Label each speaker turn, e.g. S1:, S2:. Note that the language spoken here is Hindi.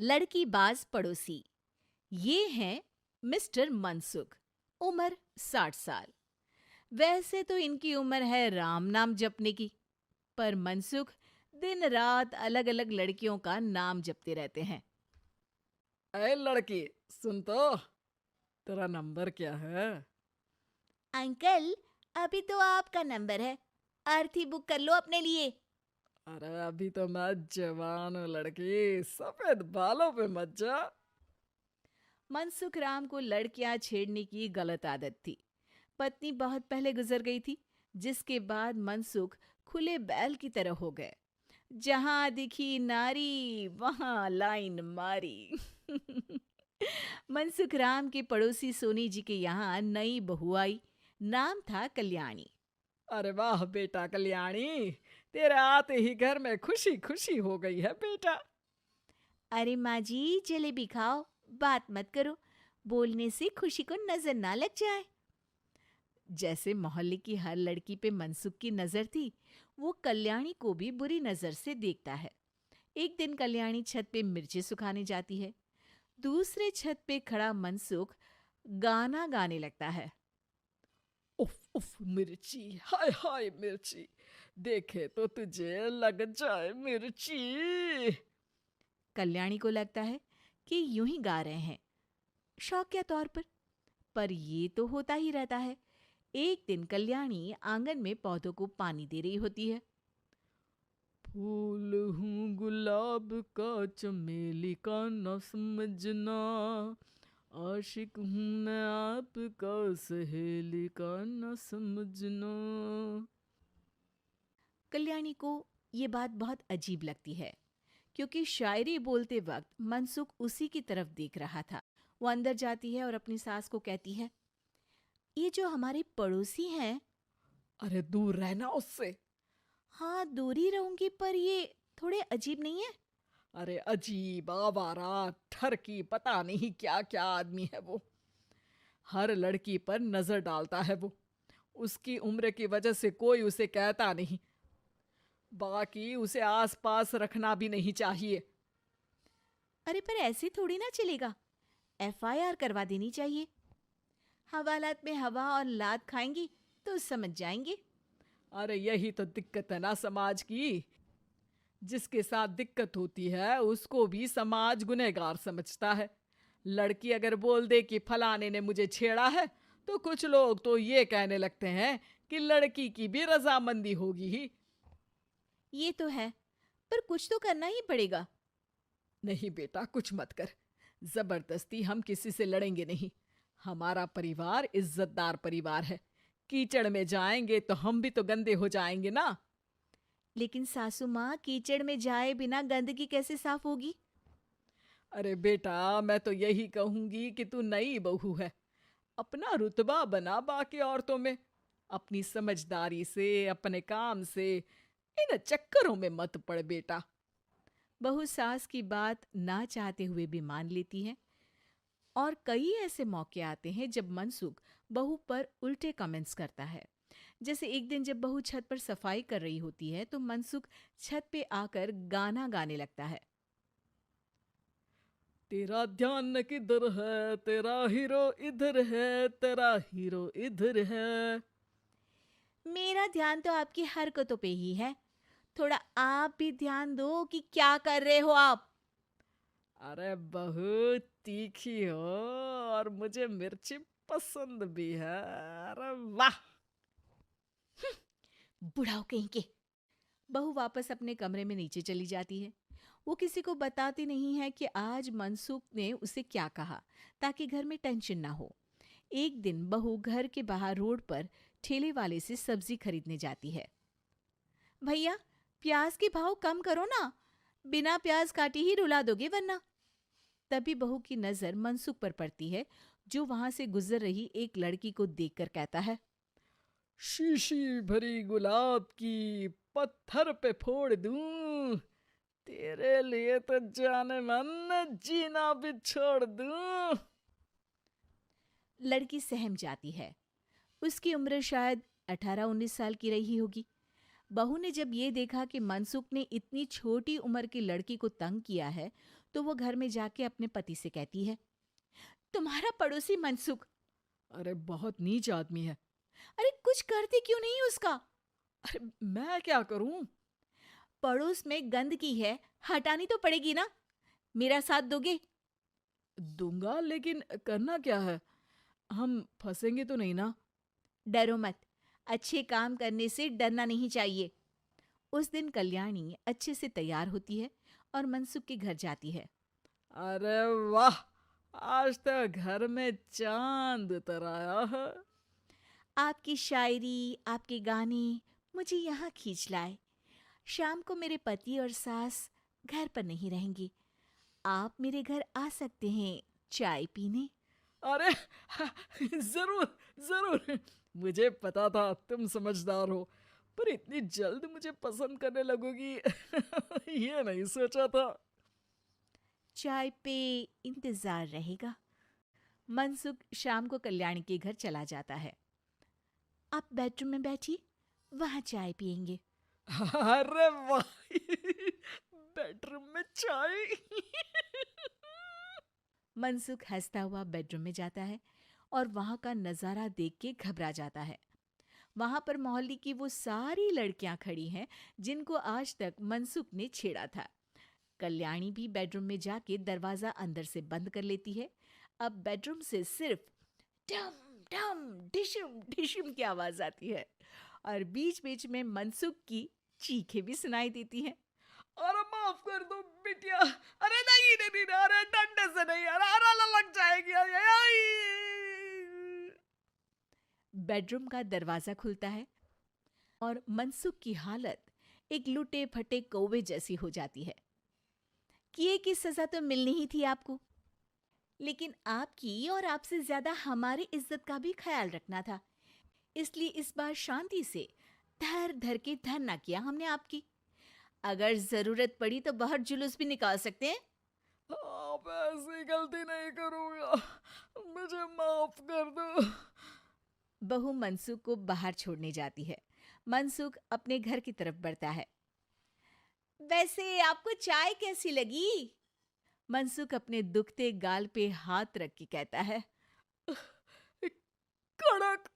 S1: लड़कीबाज पड़ोसी। ये हैं मिस्टर मनसुख। उम्र 60 साल। वैसे तो इनकी उम्र है राम नाम जपने की, पर मनसुख दिन रात अलग अलग लड़कियों का नाम जपते रहते हैं।
S2: अरे लड़की, सुन तो, तेरा नंबर क्या है?
S1: अंकल, अभी तो आपका नंबर है। अर्थी बुक कर लो अपने लिए।
S2: अरे अभी तो मैं जवान हूँ लड़की, सफेद बालों पे मत जा।
S1: मनसुख राम को लड़कियां छेड़ने की गलत आदत थी। पत्नी बहुत पहले गुजर गई थी, जिसके बाद मनसुख खुले बैल की तरह हो गए। जहां दिखी नारी वहां लाइन मारी। मनसुख राम के पड़ोसी सोनी जी के यहाँ नई बहू आई। नाम था कल्याणी।
S2: अरे वाह बेटा कल्याणी, तेरे आते ही घर में खुशी खुशी हो गई है बेटा।
S1: अरे माँ जी, जलेबी खाओ, बात मत करो। बोलने से खुशी को नजर ना लग जाए। जैसे मोहल्ले की हर लड़की पे मनसुख की नजर थी, वो कल्याणी को भी बुरी नजर से देखता है। एक दिन कल्याणी छत पे मिर्ची सुखाने जाती है। दूसरे छत पे खड़ा मनसुख गाना गाने लगता है।
S2: उफ उफ मिर्ची, हाय हाय मिर्ची, देखे तो तुझे लग जाए मिर्ची।
S1: कल्याणी को लगता है कि यूं ही गा रहे हैं, शौकिया तौर पर ये तो होता ही रहता है। एक दिन कल्याणी आंगन में पौधों को पानी दे रही होती है।
S2: फूल हूँ गुलाब का, चमेली का न समझना, आशिक हूँ मैं आपका, सहेली का न समझना।
S1: कल्याणी को ये बात बहुत अजीब लगती है, क्योंकि शायरी बोलते वक्त मनसुख उसी की तरफ देख रहा था। वो अंदर जाती है और अपनी सास को कहती है, ये जो हमारे पड़ोसी हैं।
S2: अरे दूर रहना उससे।
S1: हाँ, दूरी रहूंगी, पर ये थोड़े अजीब नहीं है?
S2: अरे अजीब, आवारा, ठरकी, पता नहीं क्या क्या आदमी है वो। हर लड़की पर नजर डालता है वो। उसकी उम्र की वजह से कोई उसे कहता नहीं। बाकी उसे आसपास रखना भी नहीं चाहिए।
S1: अरे पर ऐसे थोड़ी ना चलेगा। एफआईआर करवा देनी चाहिए। हवालात में हवा और लात खाएंगी तो समझ जाएंगे।
S2: अरे यही तो दिक्कत है ना समाज की। जिसके साथ दिक्कत होती है उसको भी समाज गुनहगार समझता है। लड़की अगर बोल दे कि फलाने ने मुझे छेड़ा है, तो कुछ लोग तो ये कहने लगते हैं कि लड़की की भी रजामंदी होगी ही।
S1: ये तो है, पर कुछ तो करना ही पड़ेगा।
S2: नहीं बेटा, कुछ मत कर। जबरदस्ती हम किसी से लड़ेंगे नहीं। हमारा परिवार इज्जतदार परिवार है। कीचड़ में जाएंगे तो हम भी तो गंदे हो जाएंगे ना।
S1: लेकिन सासू माँ, कीचड़ में जाए बिना गंदगी कैसे साफ होगी?
S2: अरे बेटा, मैं तो यही कहूंगी कि तू नई बहू है। अपना रुतबा बना बाकी औरतों में। अपनी समझदारी से, अपने काम से इन चक्करों में मत पड़ बेटा।
S1: बहू सास की बात ना चाहते हुए भी मान लेती है। और कई ऐसे मौके आते हैं जब मनसुख बहू पर उल्टे कमेंट्स करता है। जैसे एक दिन जब बहू छत पर सफाई कर रही होती है तो मनसुख छत पे आकर गाना गाने लगता है।
S2: तेरा ध्यान किधर है, तेरा हीरो इधर है, तेरा हीरो इधर है।
S1: मेरा ध्यान तो आपकी हरकतों पे ही है। थोड़ा आप भी ध्यान दो कि क्या कर रहे हो आप।
S2: अरे बहुत तीखी हो, और मुझे मिर्ची पसंद भी है। अरे वाह।
S1: बुढ़ाओ कहीं के। बहू वापस अपने कमरे में नीचे चली जाती है। वो किसी को बताती नहीं है कि आज मनसुख ने उसे क्या कहा, ताकि घर में टेंशन ना हो। एक दिन बहू घर के बाहर रोड पर ठेले वाले से सब्जी खरीदने जाती है। भैया, प्याज के भाव कम करो ना, बिना प्याज काटे ही रुला दोगे वरना। तभी बहू की नजर मनसुख पर पड़ती है, जो वहां से गुजर रही एक लड़की को देखकर कहता है,
S2: शीशी भरी गुलाब की, पत्थर पे फोड़ दूं। तेरे लिए तो जाने मन जीना भी छोड़ दूं।
S1: लड़की सहम जाती है। उसकी उम्र शायद 18-19 साल की रही होगी। बहू ने जब ये देखा कि मनसुख ने इतनी छोटी उम्र की लड़की को तंग किया है, तो वो घर में जाके अपने पति से कहती है, तुम्हारा पड़ोसी मनसुख,
S2: अरे बहुत नीच आदमी है।
S1: अरे कुछ करते क्यों नहीं उसका?
S2: अरे मैं क्या करूं?
S1: पड़ोस में गंदगी है, हटानी तो पड़ेगी ना। मेरा साथ दोगे?
S2: दूंगा, लेकिन करना क्या है? हम फंसेंगे तो नहीं ना?
S1: डरो मत, अच्छे काम करने से डरना नहीं चाहिए। उस दिन कल्याणी अच्छे से तैयार होती है और मनसुख के घर जाती है।
S2: अरे वाह, आज तो घर में चांद उतर आया है।
S1: आपकी शायरी, आपके गाने मुझे यहाँ खींच लाए। शाम को मेरे पति और सास घर पर नहीं रहेंगे। आप मेरे घर आ सकते हैं चाय पीने।
S2: अरे जरूर जरूर, मुझे पता था तुम समझदार हो, पर इतनी जल्द मुझे पसंद करने लगोगी ये नहीं सोचा था।
S1: चाय पे इंतजार रहेगा। मनसुख शाम को कल्याणी के घर चला जाता है। आप बेडरूम में बैठिए, वहां चाय पियेंगे।
S2: अरे वाह बेडरूम में चाय
S1: मनसुख हंसता हुआ बेडरूम में जाता है और वहां का नजारा देख के घबरा जाता है। वहां पर मोहल्ले की वो सारी लड़कियां खड़ी हैं जिनको आज तक मनसुख ने छेड़ा था। कल्याणी भी बेडरूम में जाके दरवाजा अंदर से बंद कर लेती है। अब बेडरूम से सिर्फ डम डम डिशुम डिशुम की आवाज आती है और बीच बीच में मनसुख की चीखें भी सुनाई देती हैं।
S2: अरे माफ कर दो बिटिया, अरे नहीं नहीं नहीं, अरे डंडे से नहीं, अरे अरे लग जाएगी, अरे आई।
S1: बेडरूम का दरवाजा खुलता है और मनसुख की हालत एक लुटे फटे कौवे जैसी हो जाती है। किए की सजा तो मिलनी ही थी आपको, लेकिन आपकी और आपसे ज्यादा हमारी इज्जत का भी ख्याल रखना था। इसलिए इस बार शांति से धर धर के धरना किया हमने आपकी। अगर जरूरत पड़ी तो बाहर जुलूस भी निकाल सकते हैं।
S2: आप ऐसी गलती नहीं करूंगा, मुझे माफ कर दो।
S1: बहू मनसुख को बाहर छोड़ने जाती है। मनसुख अपने घर की तरफ बढ़ता है। वैसे आपको चाय कैसी लगी? मनसुख अपने दुखते गाल पे हाथ रख के कहता है,
S2: कड़क